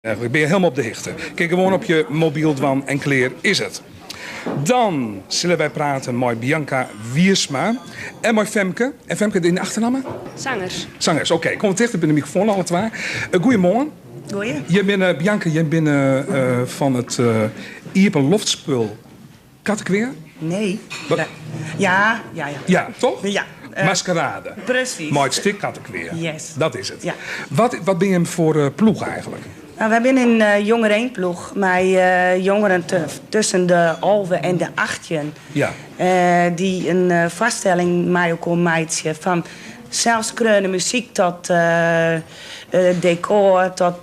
Eigenlijk ben je helemaal op de hichte. Kijk gewoon op je mobiel dwan en kleer is het. Dan zullen wij praten met Bianca Wiersma en met Femke. En Femke in de achternaam? Zangers. Zangers, oké. Kom dichter bij de microfoon, alle twee. Goedemorgen. Goeie. Je bent, Bianca, je bent van het Iepen Loftspul Kattekweer? Nee. Wat? Ja. Ja, toch? Ja. Maskerade. Precies. Maar het stik Kattekweer. Yes. Dat is het. Ja. Wat ben je voor ploeg eigenlijk? Nou, we hebben een jongerenploeg met jongeren tussen de 11 en de 18. Ja. Die een vaststelling mij ook al meidje van zelfs kreunen muziek tot decor, tot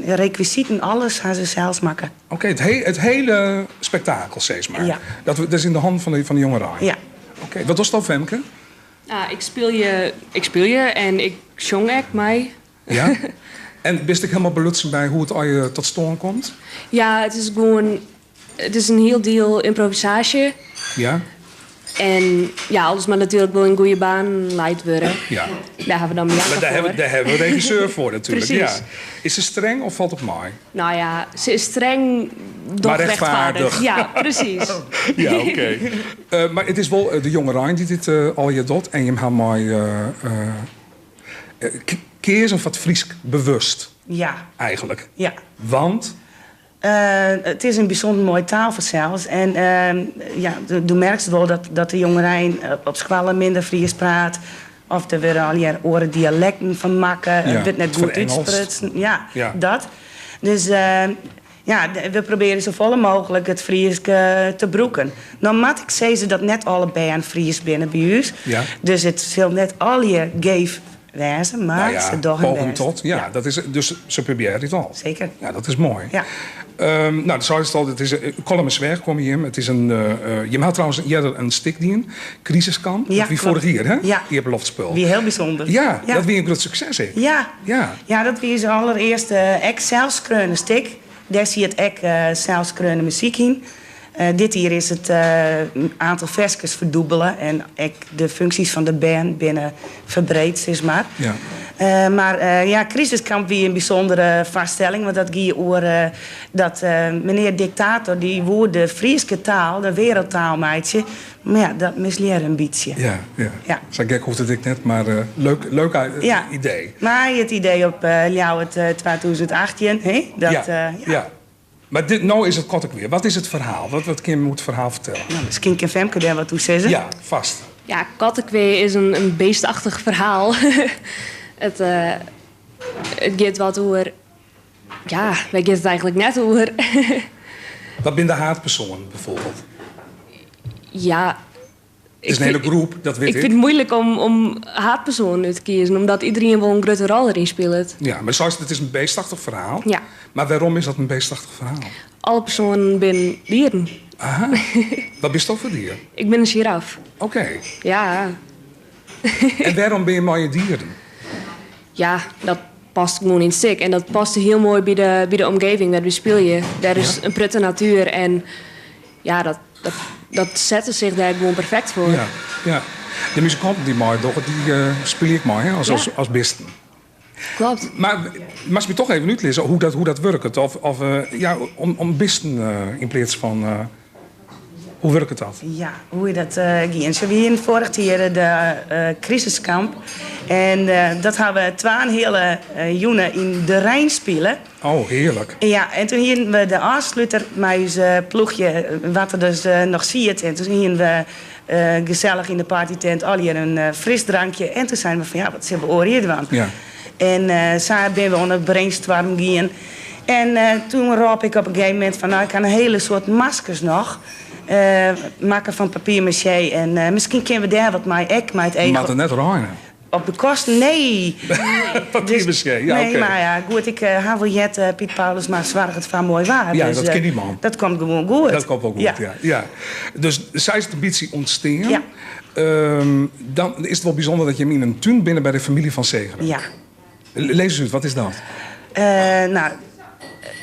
requisieten, alles gaan ze zelfs maken. Oké, het hele spektakel, steeds maar. Ja. Dat is in de hand van de jongeren. Ja. Oké, wat was dat, Femke? Ik speel je en ik zong echt mij. Ja? En wist ik helemaal belutsen bij hoe het al je tot stand komt? Ja, het is een heel deel improvisatie. Ja? En ja, alles maar natuurlijk wel een goede baan leidt worden. Ja. Daar hebben we dan Bianca Maar daar voor. hebben we een regisseur voor natuurlijk. Precies. Ja. Is ze streng of valt het mooi? Nou ja, ze is streng, doch Maar rechtvaardig. Ja, precies. Ja, oké. Maar het is wel de jonge Rijn die dit al je doet. En je hebt mooi keer of wat Fries bewust Ja. eigenlijk. Ja. Want... Het is een bijzonder mooie taal voor zelfs. En je merkt wel dat de jongeren op school minder Fries praat. Of er weer al je oren dialecten van maken. Het wordt net goed uitsprutsen. Ja, Ja. dat. Dus we proberen zo vol mogelijk het Fries te broeken. Nou moet ik zeggen dat net allebei aan Fries binnen bij ons. Ja. Dus het zal net al je geef wijzen, maar Nou ja, ze doch een poging best. tot. Ja, dat is, dus ze proberen het al. Zeker. Ja, dat is mooi. Ja. Nou, zoals het al, het is column is weg, kom je in. Het is een, je had trouwens eerder een stikdien, crisiskamp. Ja, dat wie klopt. vorig jaar, hè? Ja. Die hebben loftspul. Wie heel bijzonder. Ja, dat wie een groot succes, hè? Ja. Ja. Ja, dat was de allereerste ek zelfskreunen stik. Daar zie je het ek zelfskreunen muziek in. Dit hier is het aantal versjes verdubbelen en de functies van de band binnen verbreed, zeg maar. Ja. Maar Crisiskamp wie een bijzondere vaststelling, want dat ging over dat meneer dictator die woord de Friese taal, de wereldtaal meidje, maar ja, dat misleert een beetje. Ja. Ja. Zo gek hoeft het ik net, maar leuk idee. Maar het idee op jou het 2018, hè? Dat, ja. Maar nou is het kort ook weer. Wat is het verhaal? Wat Kim moet het verhaal vertellen? Nou, misschien kan Femke daar wat toe zeggen. Ja, vast. Ja, Kattekweer is een beestachtig verhaal. Het gaat wat over... Ja, wij gaat het eigenlijk net over. Wat ben de haatpersoon bijvoorbeeld? Ja... Het is een hele groep, dat weet ik. Ik vind het moeilijk om haatpersonen te kiezen, omdat iedereen wel een grote rol erin speelt. Ja, maar zoals het is een beestachtig verhaal. Ja. Maar waarom is dat een beestachtig verhaal? Alle personen zijn dieren. Aha. Wat ben je toch voor dier? Ik ben een giraf. Oké. Ja. En waarom ben je mooie dieren? Ja, dat past gewoon in stuk. En dat past heel mooi bij de omgeving waar we spelen. Daar is een prutte natuur en ja, dat zette zich daar gewoon perfect voor. Ja. De muzikanten die mooi doen, die speel ik mooi, hè? Als bisten. Klopt. Maar mag je toch even uitlezen hoe dat werkt? Of om bisten in plaats van... hoe werkt dat? Ja, hoe je dat ging. Ze hebben vorig jaar de crisiskamp. En dat hebben we 2 hele joenen in de Rijn spelen. Oh, heerlijk. Ja, en toen hadden we de afsluiter met ons ploegje, wat er dus nog ziet. En toen hadden we gezellig in de partytent al hier een fris drankje. En toen zijn we van, ja, wat hebben we oor hier van? Ja. En zo ben we aan het brainstormen gaan. En toen roep ik op een gegeven moment van, nou, ik kan een hele soort maskers nog maken van papier-maché. En misschien kunnen we daar wat mee, met het eigen... Maar het net ruinen. Op de kosten? Nee. Papier-maché, ja, nee, oké. maar ja, goed, ik heb wel jet Piet Paulus, maar zorg het van mooi waar. Ja, dus, dat kent niemand. Dat komt gewoon goed. Dat komt wel goed, ja. Dus zij is de ambitie ontstaan. Ja. Dan is het wel bijzonder dat je in een tuin binnen bij de familie van Segeren. Ja. Lees eens uit, wat is dat? Nou,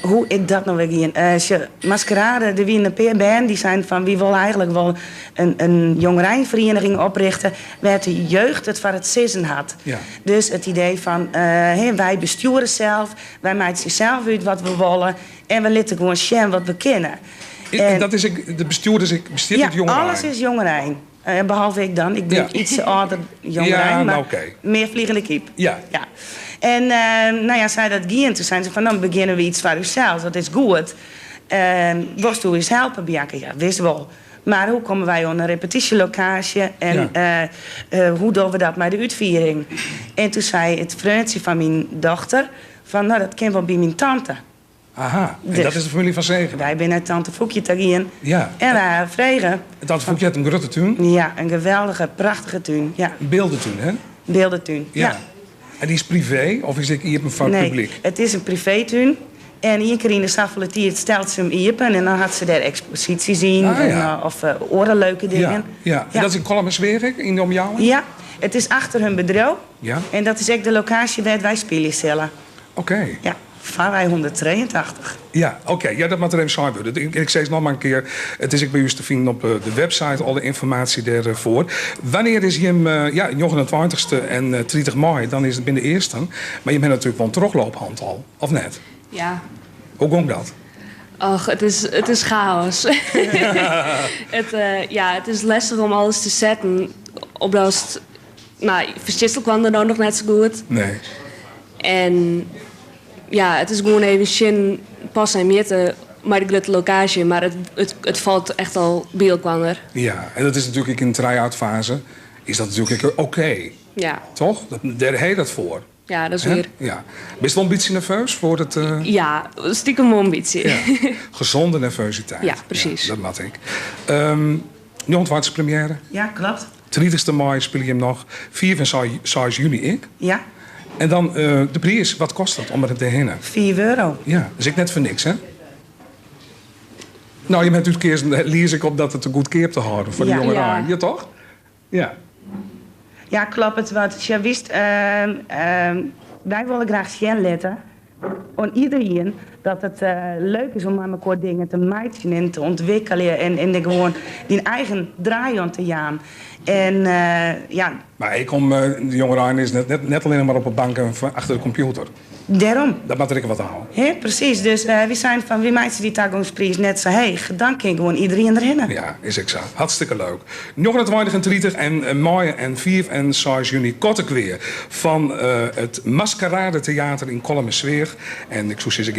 Hoe is dat nou weer gaan? Maskerade, er waren een paar band die zijn van... wie wil eigenlijk wel een jongerenvereniging oprichten... waar de jeugd het voor het zitten had. Ja. Dus het idee van, wij besturen zelf... wij maken zelf uit wat we willen... en we laten gewoon zien wat we kennen. En dat is de bestuurders, besteedt ja, het jongerijn? alles is jongerijn. Behalve ik dan. Ik ben iets ouder jongerijn, Ja, maar oké. meer vliegende kiep. Ja. En zij dat gaan, toen zijn ze van, dan beginnen we iets voor uzelf, dat is goed. Was toen eens helpen, Bianca? Ja, wist wel. Maar hoe komen wij op een repetitielocatie en hoe doen we dat met de uitviering? En toen zei het vriendje van mijn dochter, van nou, dat kan wel bij mijn tante. Aha, en Dus dat is de familie van Zegen. wij zijn uit tante Foekje te gaan. Ja. En wij vregen. Tante Foekje had een grote tuin, Ja, een geweldige, prachtige tuin. Ja, een beeldentuin, hè? beeldentuin. Ja. En die is privé, of is ik hier van het Nee, publiek? het is een privétuin. En één keer in de Saffeletier stelt ze hem open en dan had ze daar expositie zien Ah, ja. of orenleuke dingen. Ja. En dat is in Kolmersweer, in de omjouwing? Ja, het is achter hun bedrijf. Ja. En dat is ook de locatie waar wij spelen zullen. Oké. Ja, van wij 183. Ja, oké. Ja, dat moet er even zijn worden. Ik zei het nog maar een keer. Het is ook bij u te vinden op de website, alle informatie daarvoor. Wanneer is je hem, ja, 29e en 30 mei, dan is het binnen de eerste. Maar je bent natuurlijk wel een terugloophand al, of net? Ja. Hoe ging dat? Ach, het is chaos. Het is lastig om alles te zetten. Omdat, Verschissel kwam er nou nog net zo goed. Nee. En ja, het is gewoon even zin pas en meten maar de grote locatie. Maar het valt echt al bij elkaar. Ja, en dat is natuurlijk in de try-out fase. Is dat natuurlijk oké. Ja. Toch? Daar heet dat voor. Ja, dat is Hè? weer. Ja. Ben je wel een beetje nerveus voor het... Ja, stiekem een beetje. Ja. Gezonde nervositeit. Ja, precies. Ja, dat mat ik. Nieuwantwaardse première. Ja, klopt. 30 mei speel je hem nog. 4 en 6 juni ik. Ja, En dan de prijs. Wat kost dat om er te heen? €4. Ja, dus ik net voor niks, hè? Nou, je bent natuurlijk keer lees ik op dat het een goed keer te houden voor de Ja. jongeren. Ja. Ja, toch? Ja. Ja, klopt het. Want je wist, wij willen graag zien letten aan iedereen dat het leuk is om aan elkaar dingen te maken en te ontwikkelen en er gewoon die eigen draai aan te gaan. En ja, Maar ik kom, de jongeren is net alleen maar op een bank en achter de computer. daarom. Dat moet er ik wat aan houden. Hè, precies. Dus we zijn van wie mensen die Tagongsprijs net zo hey, dan kan gewoon iedereen erin. Ja, is ik zo. Hartstikke leuk. Nog het 30 en mei en 4 en 6 juni kort ik weer van het Maskerade Theater in Kolmersweer. En ik zou zeggen